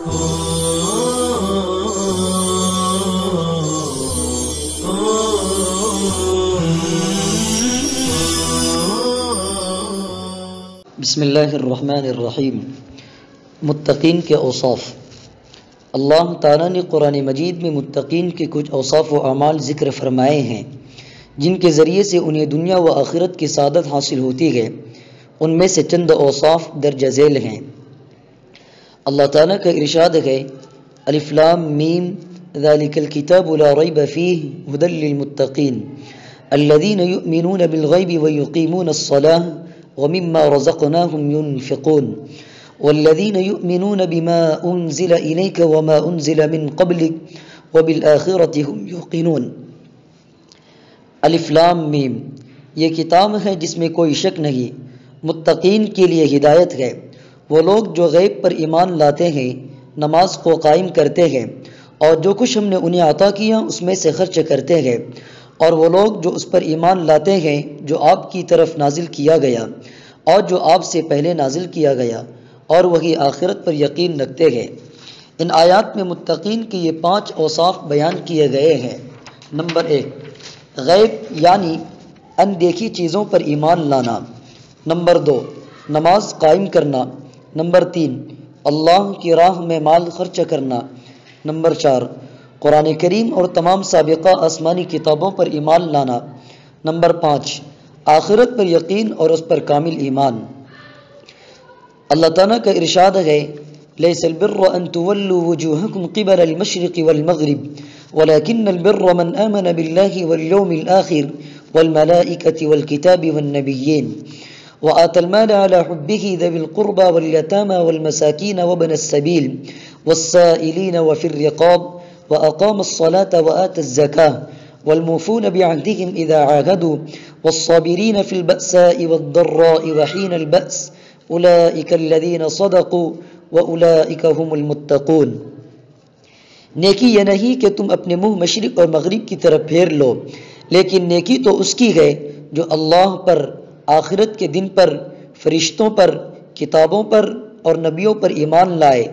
بسم اللہ الرحمن الرحیم۔ متقین کے اوصاف۔ اللہ تعالیٰ نے قرآن مجید میں متقین کے کچھ اوصاف و اعمال ذکر فرمائے ہیں جن کے ذریعے سے انہیں دنیا و آخرت کی سعادت حاصل ہوتی ہے۔ ان میں سے چند اوصاف درج ذیل ہیں۔ اللہ تعالیٰ کا ارشاد ہے، الف لام میم ذالک الکتاب لا ریب فیہ ھدی للمتقین الذین یؤمنون بالغیب ویقیمون الصلاۃ ومما رزقناهم ينفقون والذین یؤمنون بما انزل الیک وما انزل من قبلک وبالآخرۃ هم یوقنون۔ الف لام میم، یہ کتاب ہے جس میں کوئی شک نہیں، متقین کے لیے ہدایت ہے۔ وہ لوگ جو غیب پر ایمان لاتے ہیں، نماز کو قائم کرتے ہیں اور جو کچھ ہم نے انہیں عطا کیا اس میں سے خرچ کرتے ہیں، اور وہ لوگ جو اس پر ایمان لاتے ہیں جو آپ کی طرف نازل کیا گیا اور جو آپ سے پہلے نازل کیا گیا، اور وہی آخرت پر یقین رکھتے ہیں۔ ان آیات میں متقین کے یہ 5 اوصاف بیان کیے گئے ہیں۔ نمبر 1، غیب یعنی اندیکھی چیزوں پر ایمان لانا۔ نمبر 2، نماز قائم کرنا۔ نمبر 3، اللہ کی راہ میں مال خرچ کرنا۔ نمبر 4، قرآن کریم اور تمام سابقہ آسمانی کتابوں پر ایمان لانا۔ نمبر 5، آخرت پر یقین اور اس پر کامل ایمان۔ اللہ تعالیٰ کا ارشاد ہے، لیس البر ان تولوا وجوہکم قبل المشرق والمغرب ولكن البر من آمن بالله واليوم الآخر والملائكة والكتاب والنبيين وآتى المال على حبه ذوي القربى واليتامى والمساكين وابن السبيل والسائلين وفي الرقاب وأقام الصلاة وآتى الزكاة والموفون بعهدهم إذا عاهدوا والصابرين في البأساء والضراء وحين البأس أولئك الذين صدقوا وأولئك هم المتقون۔ نیکی یہ نہیں کہ تم اپنے منہ مشرق اور مغرب کی طرف پھیر لو، لیکن نیکی تو اس کی ہے جو اللہ پر، آخرت کے دن پر، فرشتوں پر، کتابوں پر اور نبیوں پر ایمان لائے،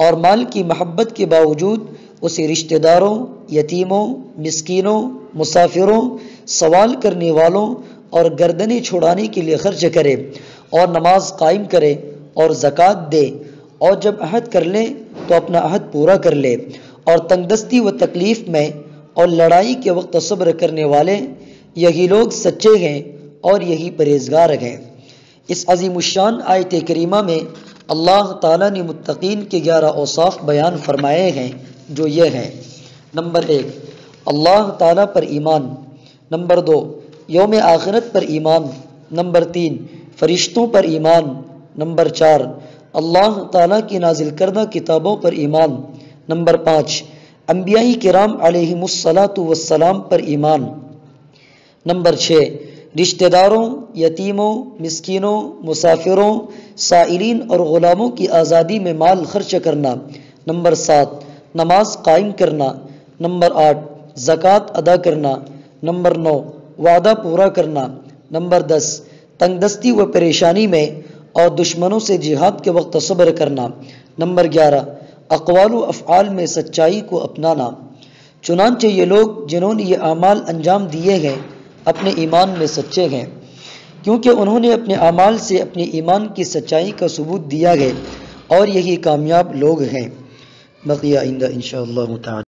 اور مال کی محبت کے باوجود اسے رشتہ داروں، یتیموں، مسکینوں، مسافروں، سوال کرنے والوں اور گردنیں چھڑانے کے لیے خرچ کرے، اور نماز قائم کرے اور زکوٰۃ دے، اور جب عہد کر لے تو اپنا عہد پورا کر لے، اور تنگ دستی و تکلیف میں اور لڑائی کے وقت صبر کرنے والے، یہی لوگ سچے ہیں اور یہی پرہیزگار ہیں۔ اس عظیم الشان آیت کریمہ میں اللہ تعالیٰ نے متقین کے 11 اوصاف بیان فرمائے ہیں جو یہ ہیں۔ نمبر 1، اللہ تعالیٰ پر ایمان۔ نمبر 2، یوم آخرت پر ایمان۔ نمبر 3، فرشتوں پر ایمان۔ نمبر 4، اللہ تعالیٰ کی نازل کردہ کتابوں پر ایمان۔ نمبر 5، انبیاء کرام علیہم الصلاۃ والسلام پر ایمان۔ نمبر 6، رشتہ داروں، یتیموں، مسکینوں، مسافروں، سائلین اور غلاموں کی آزادی میں مال خرچ کرنا۔ نمبر 7، نماز قائم کرنا۔ نمبر 8، زکوٰۃ ادا کرنا۔ نمبر 9، وعدہ پورا کرنا۔ نمبر 10، تنگ دستی و پریشانی میں اور دشمنوں سے جہاد کے وقت صبر کرنا۔ نمبر 11، اقوال و افعال میں سچائی کو اپنانا۔ چنانچہ یہ لوگ جنہوں نے یہ اعمال انجام دیے ہیں اپنے ایمان میں سچے ہیں، کیونکہ انہوں نے اپنے اعمال سے اپنے ایمان کی سچائی کا ثبوت دیا ہے، اور یہی کامیاب لوگ ہیں۔ بقیہ آئندہ انشاءاللہ تعالی۔